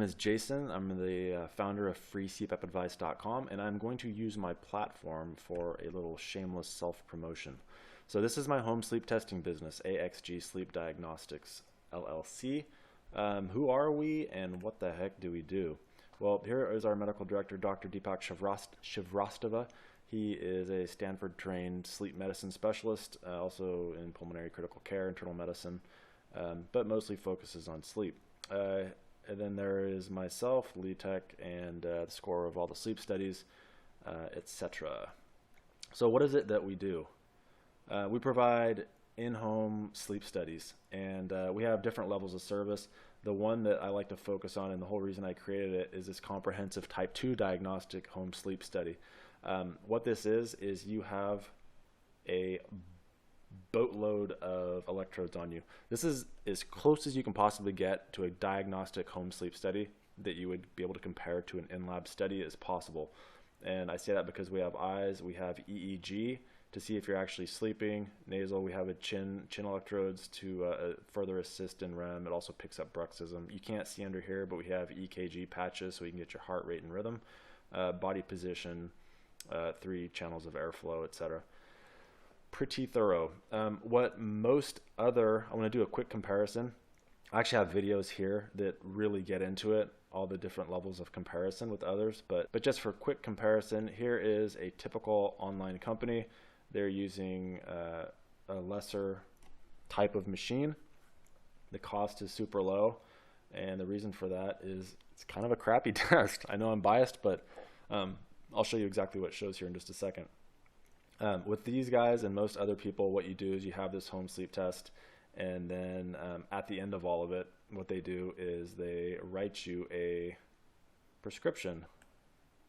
is Jason. I'm the founder of freecpapadvice.com, and I'm going to use my platform for a little shameless self-promotion. So this is my home sleep testing business, AXG Sleep Diagnostics LLC. Who are we and what the heck do we do? Well, here is our medical director, Dr. Deepak Shrivastava. He is a Stanford-trained sleep medicine specialist, also in pulmonary critical care, internal medicine, but mostly focuses on sleep. And then there is myself, lead tech, and the scorer of all the sleep studies, etc. So what is it that we do? We provide in-home sleep studies, and we have different levels of service. The one that I like to focus on, and the whole reason I created it, is this comprehensive type 2 diagnostic home sleep study. What this is you have a boatload of electrodes on you. This is as close as you can possibly get to a diagnostic home sleep study that you would be able to compare to an in-lab study as possible. And I say that because we have eyes, we have EEG to see if you're actually sleeping, nasal, we have a chin electrodes to further assist in REM. It also picks up bruxism. You can't see under here, but we have EKG patches so you can get your heart rate and rhythm, body position, 3 channels of airflow, etc. Pretty thorough. I want to do a quick comparison. I actually have videos here that really get into it, all the different levels of comparison with others, but just for quick comparison, here is a typical online company. They're using a lesser type of machine. The cost is super low, and the reason for that is it's kind of a crappy test. I know I'm biased, but I'll show you exactly what it shows here in just a second. With these guys and most other people, what you do is you have this home sleep test, and then at the end of all of it, what they do is they write you a prescription,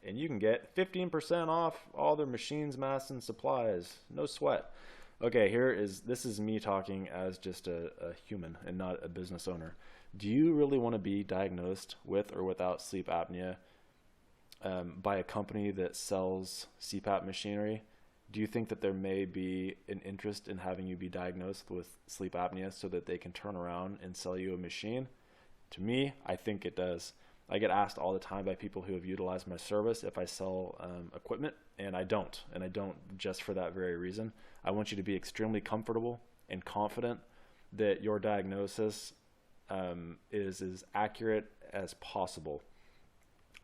and you can get 15% off all their machines, masks, and supplies. No sweat. Okay, this is me talking as just a human and not a business owner. Do you really want to be diagnosed with or without sleep apnea by a company that sells CPAP machinery? Do you think that there may be an interest in having you be diagnosed with sleep apnea so that they can turn around and sell you a machine? To me, I think it does. I get asked all the time by people who have utilized my service if I sell equipment, and I don't. And I don't just for that very reason. I want you to be extremely comfortable and confident that your diagnosis is as accurate as possible.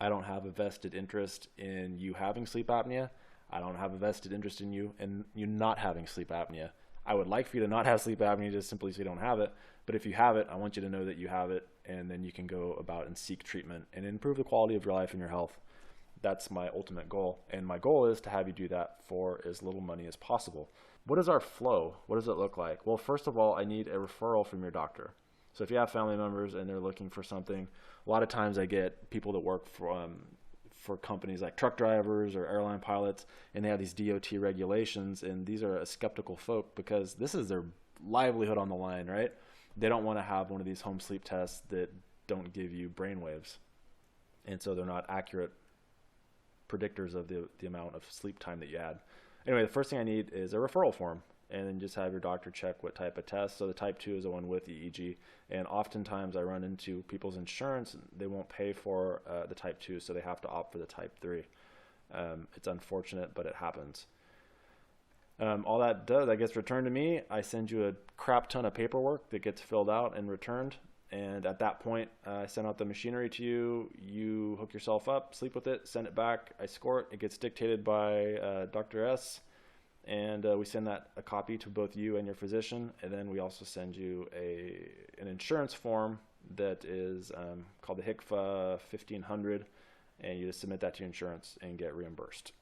I don't have a vested interest in you having sleep apnea. I don't have a vested interest in you not having sleep apnea. I would like for you to not have sleep apnea just simply so you don't have it. But if you have it, I want you to know that you have it, and then you can go about and seek treatment and improve the quality of your life and your health. That's my ultimate goal. And my goal is to have you do that for as little money as possible. What is our flow? What does it look like? Well, first of all, I need a referral from your doctor. So if you have family members and they're looking for something, a lot of times I get people that work for companies like truck drivers or airline pilots, and they have these DOT regulations, and these are skeptical folk because this is their livelihood on the line, right? They don't want to have one of these home sleep tests that don't give you brain waves, and so they're not accurate predictors of the amount of sleep time that you had. Anyway, the first thing I need is a referral form, and then just have your doctor check what type of test. So the type 2 is the one with EEG, and oftentimes I run into people's insurance, they won't pay for the type 2, so they have to opt for the type 3. It's unfortunate, but it happens. All that gets returned to me. I send you a crap ton of paperwork that gets filled out and returned, and at that point I send out the machinery to you. You hook yourself up, sleep with it, send it back. I score it. It gets dictated by Dr. S, and we send a copy to both you and your physician, and then we also send you an insurance form that is called the HCFA 1500, and you just submit that to your insurance and get reimbursed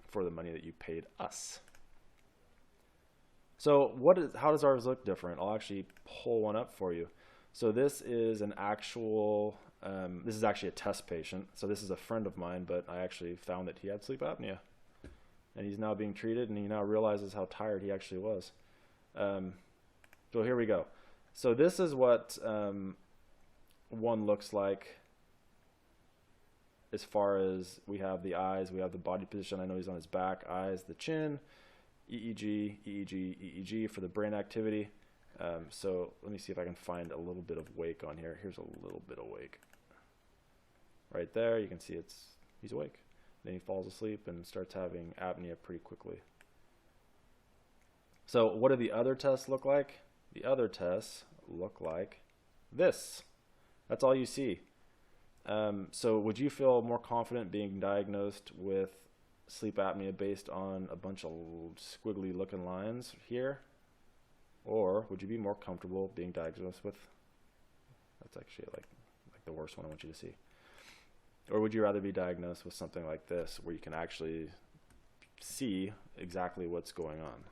for the money that you paid us. So how does ours look different? I'll actually pull one up for you. So this is this is actually a test patient. So this is a friend of mine, but I actually found that he had sleep apnea, and he's now being treated, and he now realizes how tired he actually was. So here we go. So this is what one looks like as far as we have the eyes, we have the body position. I know he's on his back, eyes, the chin, EEG, EEG, EEG for the brain activity. So let me see if I can find a little bit of wake on here. Here's a little bit of wake. right there, you can see he's awake. Then he falls asleep and starts having apnea pretty quickly. So what do the other tests look like? The other tests look like this. That's all you see. So would you feel more confident being diagnosed with sleep apnea based on a bunch of squiggly looking lines here? Or would you be more comfortable being diagnosed with, that's actually like the worst one I want you to see. Or would you rather be diagnosed with something like this, where you can actually see exactly what's going on?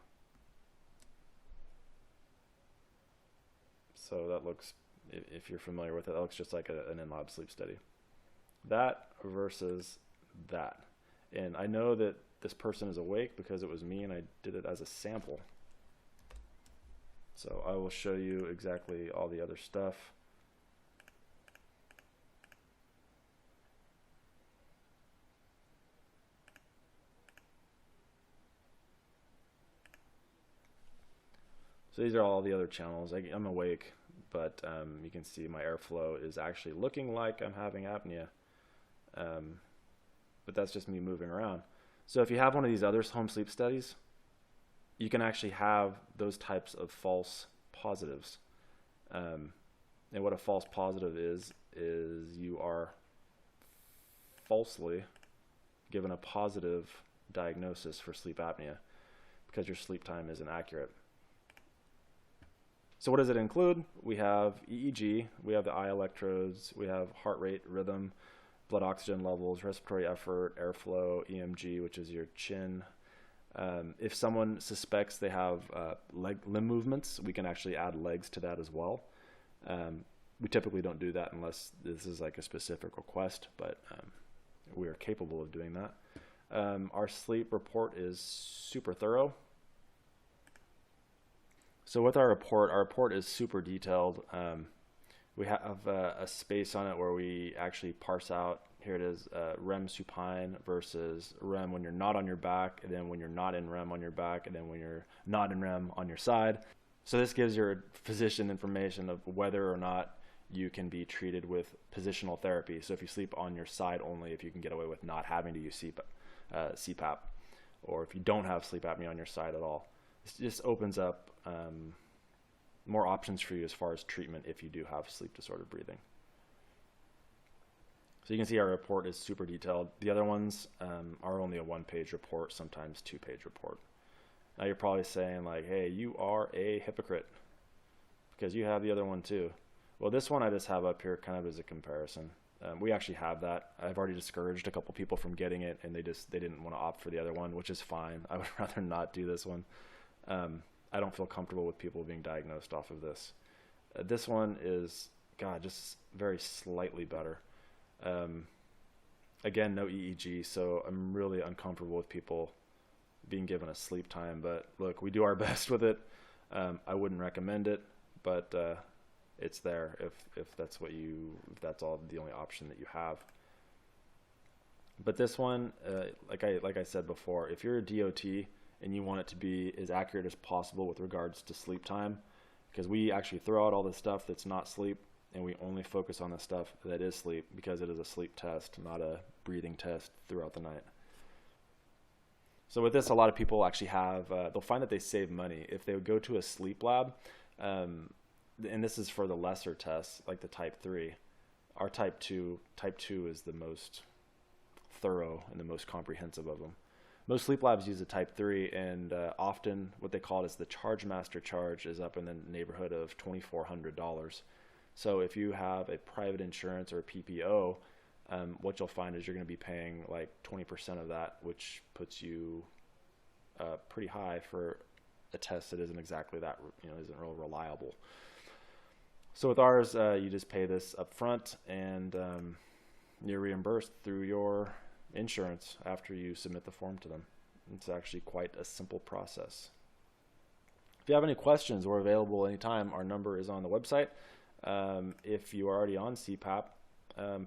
So that looks, if you're familiar with it, that looks just like an in-lab sleep study. That versus that. And I know that this person is awake because it was me and I did it as a sample. So I will show you exactly all the other stuff. So these are all the other channels. I'm awake, but you can see my airflow is actually looking like I'm having apnea. But that's just me moving around. So if you have one of these other home sleep studies, you can actually have those types of false positives. And what a false positive is you are falsely given a positive diagnosis for sleep apnea because your sleep time isn't accurate. So what does it include? We have EEG, we have the eye electrodes, we have heart rate, rhythm, blood oxygen levels, respiratory effort, airflow, EMG, which is your chin. If someone suspects they have limb movements, we can actually add legs to that as well. We typically don't do that unless this is like a specific request, but we are capable of doing that. Our sleep report is super thorough. So with our report is super detailed. We have a space on it where we actually parse out, here it is, REM supine versus REM when you're not on your back, and then when you're not in REM on your back, and then when you're not in REM on your side. So this gives your physician information of whether or not you can be treated with positional therapy. So if you sleep on your side only, if you can get away with not having to use CPAP, or if you don't have sleep apnea on your side at all. This just opens up more options for you as far as treatment if you do have sleep disordered breathing. So you can see our report is super detailed. The other ones are only a one-page report, sometimes two-page report. Now you're probably saying like, hey, you are a hypocrite because you have the other one too. Well, this one I just have up here kind of as a comparison. We actually have that. I've already discouraged a couple people from getting it, and they didn't want to opt for the other one, which is fine. I would rather not do this one. I don't feel comfortable with people being diagnosed off of this. This one is, God, just very slightly better. Again, no EEG, so I'm really uncomfortable with people being given a sleep time. But look, we do our best with it. I wouldn't recommend it, but it's there if that's all the only option that you have. But this one, like I said before, if you're a DOT and you want it to be as accurate as possible with regards to sleep time, because we actually throw out all the stuff that's not sleep and we only focus on the stuff that is sleep because it is a sleep test, not a breathing test throughout the night. So with this, a lot of people actually have, they'll find that they save money. If they would go to a sleep lab, and this is for the lesser tests, like the type 3, our type 2 is the most thorough and the most comprehensive of them. Most sleep labs use a type 3, and often what they call it is the charge master charge is up in the neighborhood of $2,400. So if you have a private insurance or a PPO, what you'll find is you're going to be paying like 20% of that, which puts you pretty high for a test that isn't exactly that, isn't real reliable. So with ours, you just pay this up front, and you're reimbursed through your insurance after you submit the form to them. It's actually quite a simple process. If you have any questions, we're available anytime. Our number is on the website. If you are already on CPAP,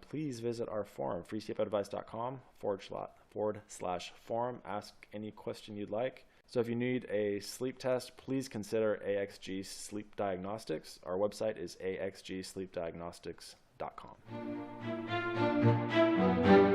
please visit our forum, freecpapadvice.com/forum. Ask any question you'd like. So if you need a sleep test, please consider AXG Sleep Diagnostics. Our website is axgsleepdiagnostics.com. sleepdiagnostics.com.